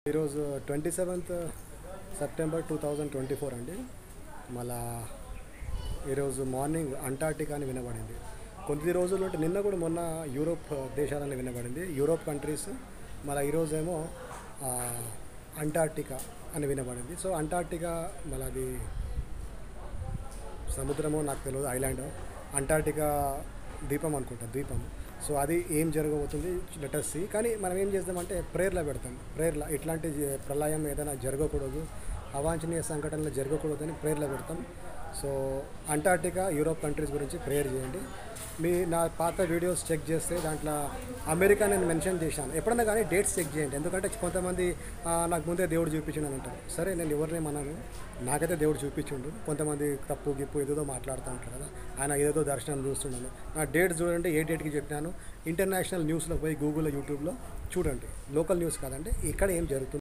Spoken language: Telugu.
ఈరోజు 27th సెప్టెంబర్ 2024 అండి. మళ్ళా ఈరోజు మార్నింగ్ అంటార్టికా అని వినబడింది. కొద్ది రోజులు అంటే నిన్న కూడా మొన్న యూరోప్ దేశాలని వినబడింది, యూరోప్ కంట్రీస్. మళ్ళీ ఈరోజేమో అంటార్టికా అని వినబడింది. సో అంటార్టికా మళ్ళీ అది సముద్రమో నాకు తెలియదు, ఐలాండ్ అంటార్టికా ద్వీపం అనుకుంటా, ద్వీపం. సో అది ఏం జరగబోతుంది లెటర్స్ సి. కానీ మనం ఏం చేద్దామంటే ప్రేయర్లో పెడతాం. ప్రేయర్లో ఇట్లాంటి ప్రళయం ఏదైనా జరగకూడదు, అవాంఛనీయ సంఘటనలు జరగకూడదని ప్రేయర్లో పెడతాం. సో అంటార్టికా యూరోప్ కంట్రీస్ గురించి ప్రేయర్ చేయండి. నా పాత వీడియోస్ చెక్ చేస్తే దాంట్లో అమెరికా నేను మెన్షన్ చేశాను. ఎప్పుడన్నా కానీ డేట్స్ చెక్ చేయండి. ఎందుకంటే కొంతమంది నాకు ముందే దేవుడు చూపించిండు అని అంటారు. సరే, నేను ఎవరినేమన్నాను, నాకైతే దేవుడు చూపించిండు. కొంతమంది తప్పు గిప్పు ఏదేదో మాట్లాడుతూ ఉంటారు కదా, ఆయన ఏదేదో దర్శనం చూస్తున్నాను. నా డేట్ చూడండి, ఏ డేట్కి చెప్పినాను. ఇంటర్నేషనల్ న్యూస్లో పోయి గూగుల్లో యూట్యూబ్లో చూడండి. లోకల్ న్యూస్ కాదండి, ఇక్కడ ఏం జరుగుతుంది.